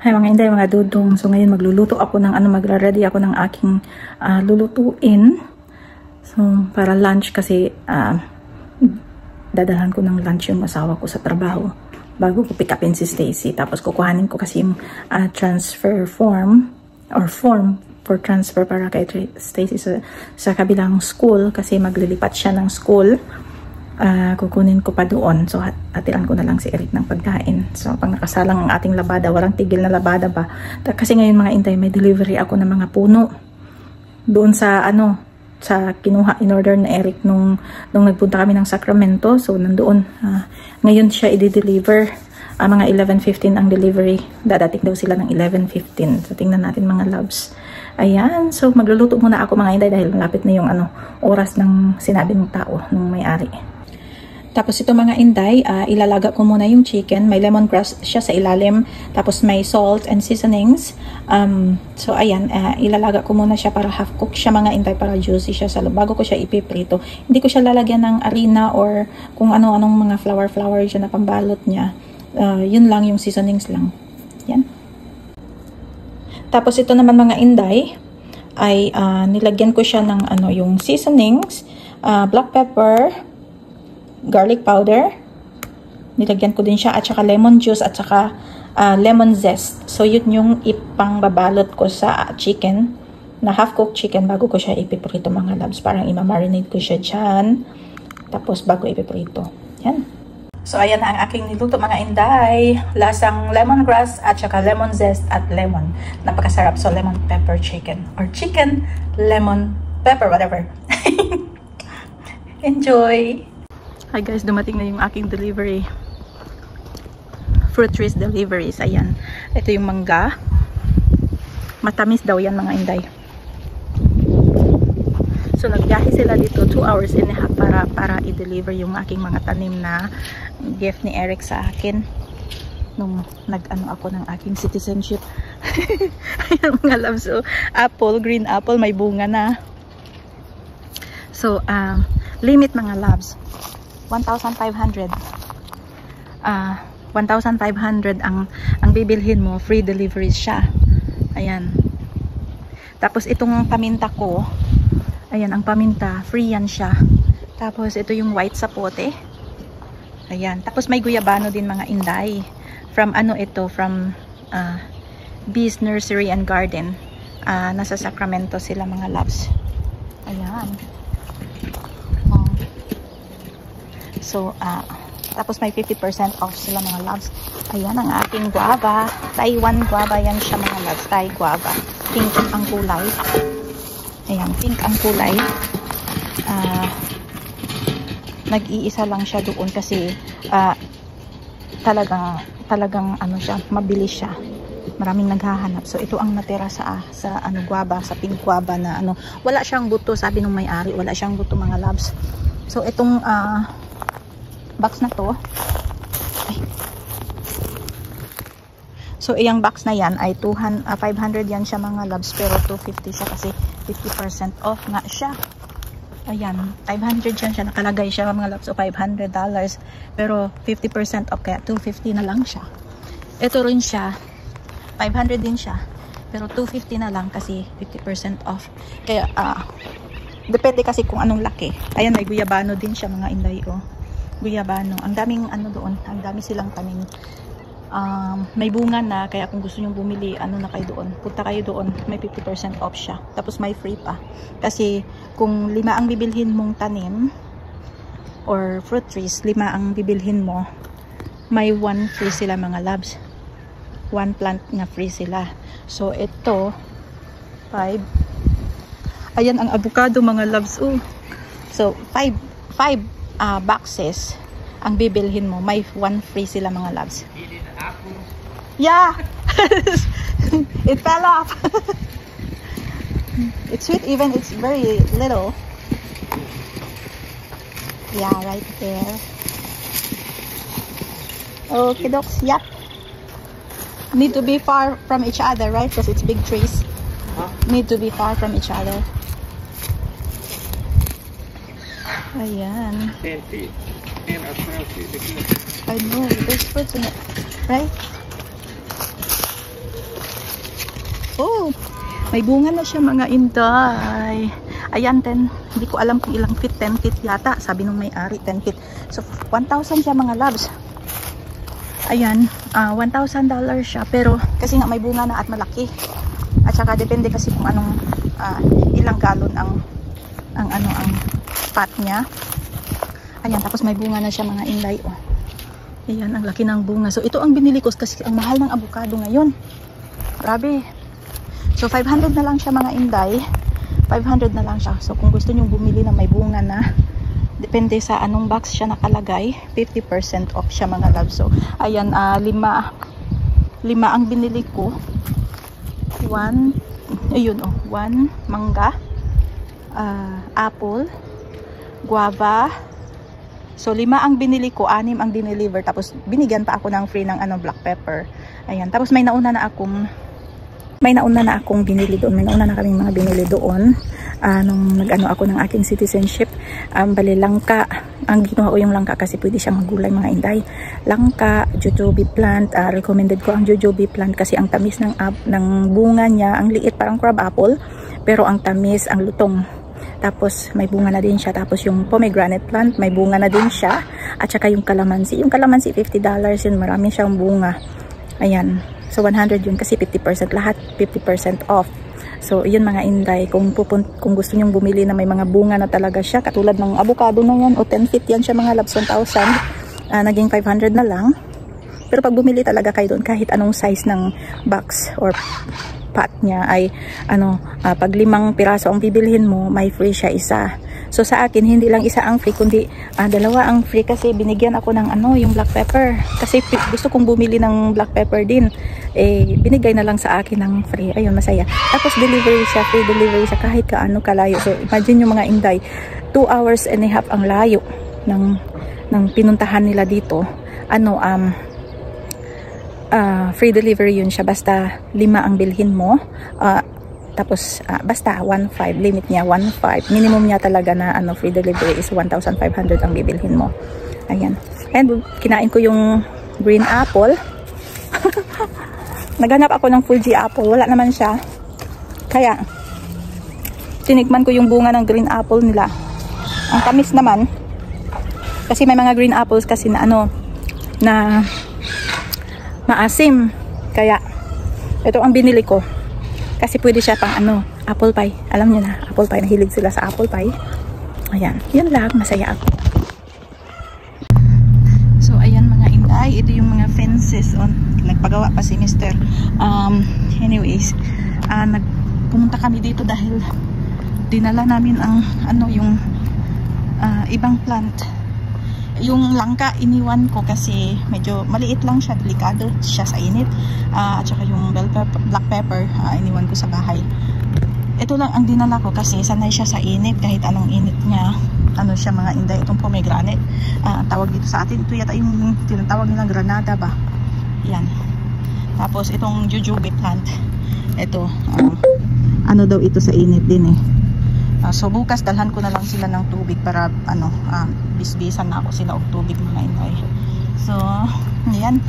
Hi mga inday, mga dudong. So ngayon magluluto ako ng magra-ready ako ng aking lulutuin. So para lunch kasi dadalhan ko ng lunch yung asawa ko sa trabaho bago ko pick upin si Stacy. Tapos kukuhanin ko kasi yung transfer form or form for transfer para kay Stacy sa kabilang school kasi maglilipat siya ng school. Kukunin ko pa doon. So hatiran ko na lang si Eric ng pagkain. So pag nakasalang ang ating labada, walang tigil na labada ba. Kasi ngayon mga intay, may delivery ako ng mga puno doon sa sa kinuha in order na Eric nung nagpunta kami ng Sacramento. So nandoon ngayon siya i-deliver. Mga 11:15 ang delivery. Dadating daw sila ng 11:15. So tingnan natin mga loves. Ayan, so magluluto muna ako mga inday dahil malapit na yung oras ng sinabi ng tao nung may-ari. Tapos ito mga inday, ilalaga ko muna yung chicken. May lemongrass siya sa ilalim. Tapos may salt and seasonings. So ayan, ilalaga ko muna siya para half cook siya mga inday, para juicy siya sa loob. Bago ko siya ipiprito. Hindi ko siya lalagyan ng harina or kung ano-anong mga flour siya na pambalot niya. Yun lang, yung seasonings lang. Yan. Tapos ito naman mga inday, ay nilagyan ko siya ng yung seasonings, black pepper, garlic powder, nilagyan ko din siya, at saka lemon juice, at saka lemon zest. So yun yung ipang babalot ko sa chicken, na half-cooked chicken bago ko siya ipiprito mga loves. Parang imamarinate ko siya dyan, tapos bago ipiprito. Yan. So ayan na ang aking niluto mga inday. Lasang lemongrass at saka lemon zest at lemon. Napakasarap. So lemon pepper chicken, or chicken lemon pepper, whatever. Enjoy! Hi guys, dumating na yung aking delivery. Fruit trees deliveries. Ayan. Ito yung mangga. Matamis daw yan mga inday. So nagbiyahe sila dito 2 hours and a half para i-deliver yung aking mga tanim na gift ni Eric sa akin nung ako ng aking citizenship. Ayan mga loves. So apple, green apple, may bunga na. So limit mga loves, 1,500. 1,500 ang bibilhin mo, free delivery siya. Ayan. Tapos itong paminta ko, ayan, ang paminta, free yan siya. Tapos ito yung white sapote. Ayan. Tapos may guyabano din mga inday. From from Bees Nursery and Garden. Nasa Sacramento sila mga loves. Ayan. So, tapos may 50% off sila mga loves. Ayan ang aking guava. Taiwan guava yan siya mga loves. Thai guava. Pink ang kulay. Ayan, pink ang kulay. Nag-iisa lang siya doon kasi talagang siya, mabilis siya. Maraming naghahanap. So ito ang natira sa guava, sa pink guava na wala siyang buto, sabi nung may-ari, wala siyang buto mga loves. So itong box na to, so iyang box na yan ay 500 yan siya mga loves, pero 250 siya kasi 50% off nga siya. Ayan, 500 yan siya, nakalagay siya mga loves, so $500, pero 50% off kaya 250 na lang siya. Ito rin siya, 500 din siya, pero 250 na lang kasi 50% off. Kaya depende kasi kung anong laki. Ayan, may guyabano din siya mga inday. Guyabano, ang daming doon, ang dami silang tanim. May bunga na, kaya kung gusto nyo bumili, na kayo doon, punta kayo doon, may 50% off siya. Tapos may free pa. Kasi kung 5 ang bibilhin mong tanim or fruit trees, 5 ang bibilhin mo, may 1 free sila mga loves. 1 plant nga free sila. So ito 5. Ayan ang avocado mga loves. So 5 boxes ang bibilhin mo, may 1 free sila mga loves. Yeah. It fell off. It's sweet, even it's very little. Yeah, right there. Okay, dogs. Yeah. Need to be far from each other, right? Because it's big trees. Need to be far from each other. Ayan. 10 feet. 10 or 12 feet. I know, there's fruits in it, right? Oh, may bunga na siya mga inday. Ayan, hindi ko alam kung ilang feet, 10 feet yata. Sabi nung may-ari, 10 feet. So, 1,000 siya mga loves. Ayan, $1,000 siya. Pero, kasi nga may bunga na at malaki. At saka, depende kasi kung anong, ilang galon ang pot niya. Ayan, tapos may bunga na siya mga inday. Oh. Ayan, ang laki ng bunga. So, ito ang binili ko kasi ang mahal ng avocado ngayon. Grabe. So, 500 na lang siya mga inday. 500 na lang siya. So, kung gusto nyo bumili na may bunga na, depende sa anong box siya nakalagay, 50% off siya mga love. So, ayan, lima ang binili ko. 1 mangga, apple, guava. So 5 ang binili ko, 6 ang dineliver, tapos binigyan pa ako ng free ng black pepper. Ayan, tapos may nauna na akong binili doon. May nauna na kaming mga binili doon nung nag-ano ako ng aking citizenship. Bali langka, ang ginawa ko yung langka kasi pwede siyang magulay mga inday. Langka, jojoba plant, recommended ko ang jojoba plant kasi ang tamis ng bunga niya, ang liit parang crab apple, pero ang tamis, ang lutong. Tapos may bunga na din siya. Tapos yung pomegranate plant, may bunga na din siya. At saka yung kalamansi. Yung kalamansi, $50 yun. Marami siyang bunga. Ayan. So 100 yun kasi 50% lahat. 50% off. So yun mga inday. Kung gusto nyong bumili na may mga bunga na talaga siya. Katulad ng avocado na yan. O 10 feet yan siya mga labs. 1,000. Naging 500 na lang. Pero pag bumili talaga kayo doon, kahit anong size ng box or pot niya ay pag 5 piraso ang bibilhin mo, may free siya isa. So sa akin hindi lang isa ang free kundi 2 ang free kasi binigyan ako ng yung black pepper. Kasi gusto kong bumili ng black pepper din. Binigay na lang sa akin ng free. Ayun, masaya. Tapos delivery siya, free delivery siya kahit kaano kalayo. So imagine yung mga inday, 2 hours and a half ang layo ng pinuntahan nila dito. Free delivery yun siya basta 5 ang bilhin mo, tapos basta 1,500 limit niya, 1,500 minimum niya talaga na free delivery is 1,500 ang bibilhin mo. Ayan, and kinain ko yung green apple. Naghanap ako ng Fuji apple, wala naman siya, kaya tinikman ko yung bunga ng green apple nila. Ang tamis naman kasi may mga green apples kasi na na maasim, kaya ito ang binili ko kasi pwede siya pang apple pie. Alam niyo na, apple pie, nahilig sila sa apple pie. Ayan, yun lang, masaya ako. So ayan mga inday, ito yung mga fences nagpagawa pa si Mr. Anyways, pumunta kami dito dahil dinala namin ang yung ibang plant. Yung langka iniwan ko kasi medyo maliit lang siya, delikado siya sa init. At saka yung black pepper iniwan ko sa bahay. Ito lang ang dinala ko kasi sanay siya sa init kahit anong init niya. Siya mga inday, itong pomegranate. Tawag dito sa atin, ito yata yung tinatawag nilang granada ba. Yan. Tapos itong jojoba plant. Ito, daw ito sa init din so bukas dalhan ko na lang sila ng tubig para bisbisan na ako sila og tubig mga inday. So ayan,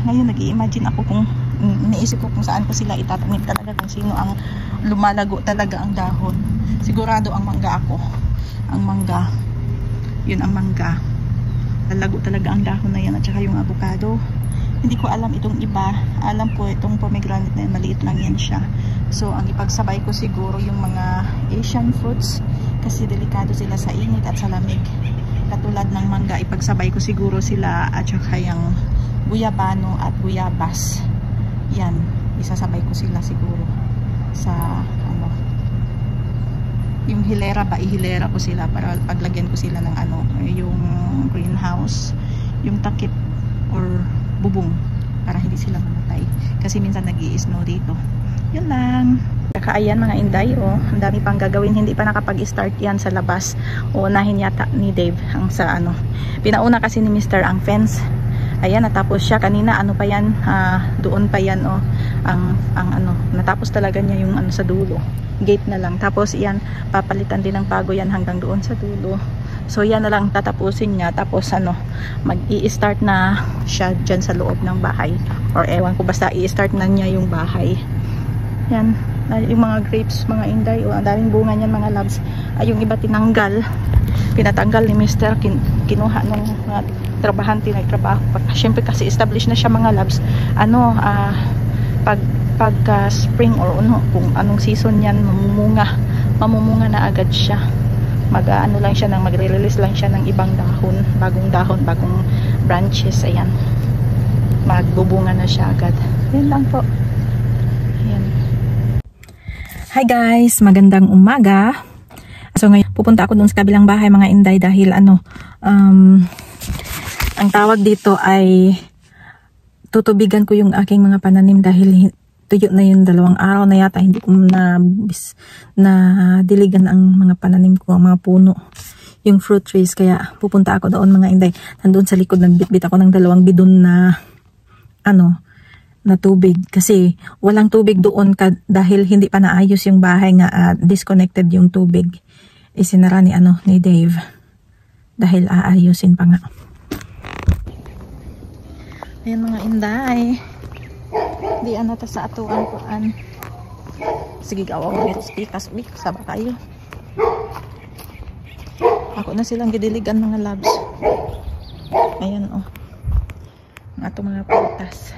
ngayon nag-i-imagine ako kung iniisip ko kung saan ko sila itatanim talaga, kung sino ang lumalago talaga ang dahon. Sigurado ang mangga ako. Ang mangga, yun ang mangga, lalago talaga ang dahon na yan. At saka yung avocado, hindi ko alam itong iba. Alam ko itong pomegranate na yan, maliit lang yan siya. So ang ipagsabay ko siguro yung mga Asian fruits kasi delikado sila sa init at sa lamig. Katulad ng mangga, ipagsabay ko siguro sila at saka yung guyabano at guyabas. Yan, isasabay ko sila siguro sa yung hilera ba, ihilera ko sila para paglagyan ko sila ng yung greenhouse, yung takip or bubong para hindi sila mamatay kasi minsan nag-i-snow dito. Yun lang. Saka ayan mga inday, ang dami pang gagawin, hindi pa nakapag-start yan sa labas. Unahin yata ni Dave ang sa pinauna kasi ni Mr. ang fence. Ayan, natapos siya kanina, pa yan, doon pa yan ang natapos talaga niya yung sa dulo, gate na lang. Tapos yan, papalitan din ng pago yan hanggang doon sa dulo. So yan na lang tatapusin niya. Tapos mag-i-start na siya dyan sa loob ng bahay, or ewan ko, basta i-start na niya yung bahay. Yan, yung mga grapes, mga inday, ang daming bunga niyan mga loves. Yung iba tinanggal, pinatanggal ni Mr. Kinuha ng mga trabahante, nagtrabaho. Siyempre kasi established na siya mga loves. Pag spring or kung anong season yan, mamumunga na agad siya. Magre-release lang siya ng ibang bagong branches. Ayan, magbubunga na siya agad. Yan lang po. Ayan. Hi guys, magandang umaga. So ngayon pupunta ako dun sa kabilang bahay mga inday dahil ang tawag dito ay tutubigan ko yung aking mga pananim dahil tuyo na yung 2 araw na yata hindi ko na diligan ang mga pananim ko, ang mga puno, yung fruit trees. Kaya pupunta ako doon mga inday. Nandun sa likod nagbitbit ako ng 2 bidon na tubig kasi walang tubig doon dahil hindi pa naayos yung bahay nga, disconnected yung tubig. Isinara ni Dave dahil aayusin pa nga. Ayan mga inday, di ta sa atuan kuan. Sige gawa mo ito speakers saba kayo. Ako na silang gidiligan mga labs. Ayan ang atong mga prutas.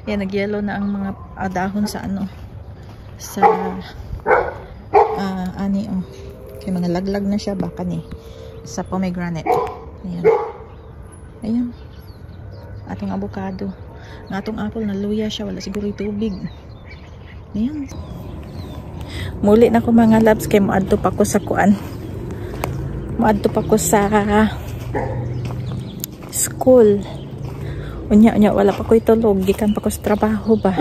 Yan, nag-yellow na ang mga dahon sa kay mga laglag na siya baka ni sa pomegranate. Ayan atong avocado, ng atong apple na luya siya, wala siguro tubig. Ayan, muli na ko mga labs kay maadto pa ko sa school. Unya wala pa ko itulog, gikan pa ko sa trabaho ba.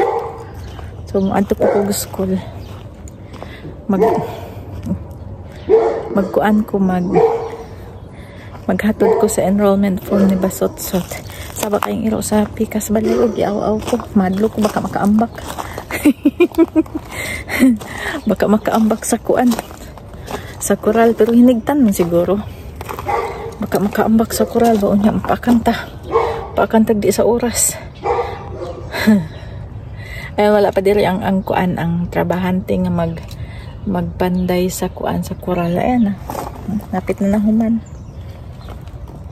So maadto pa ko sa school. Maghatod ko sa enrollment form ni Basotsot. Saba kayong iro sa pikas baliog, iaw-aw ko, madlo ko baka makaambak. Baka makaambak sa sa koral, pero hinigtan man siguro. Baka makaambak sa koral ba unya pakantag di sa oras. Ay wala pa diri ang trabahante nga magpanday sa sa koral. Ayan napit na nahuman.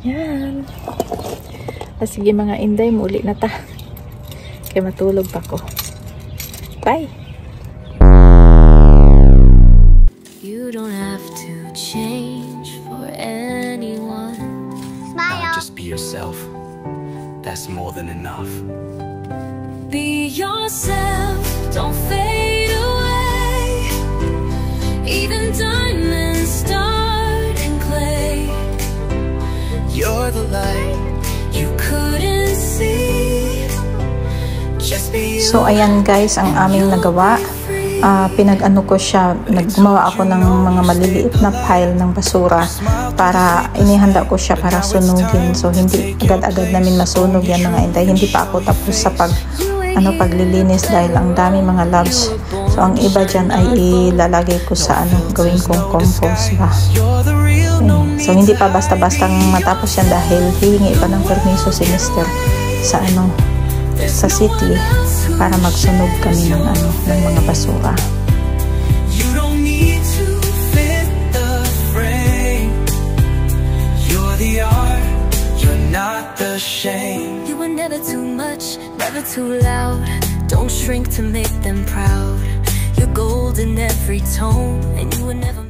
Yan. Sige mga inday, muli na ta. Kaya matulog pa ko. Bye! You don't have to change for anyone. Smile! Just be yourself. That's more than enough. Be yourself. Don't fade away. Even diamonds start in clay. You're the light. So ayan guys ang aming nagawa. Pinag-ano ko siya, naggumawa ako ng mga maliliit na pile ng basura para inihanda ko siya para sunugin. So hindi agad-agad namin masunog yan mga inday. Hindi pa ako tapos sa paglilinis dahil ang dami mga loves. So ang iba dyan ay ilalagay ko sa gawin kong compost ba. So hindi pa basta-bastang matapos yan dahil hihingi pa ng permiso si Mr. sa city para magsunog kami ng mga basura. You don't need to fit the frame. You're the art, you're not the shame. You were never too much, never too loud. Don't shrink to make them proud. You're gold in every tone, and you were never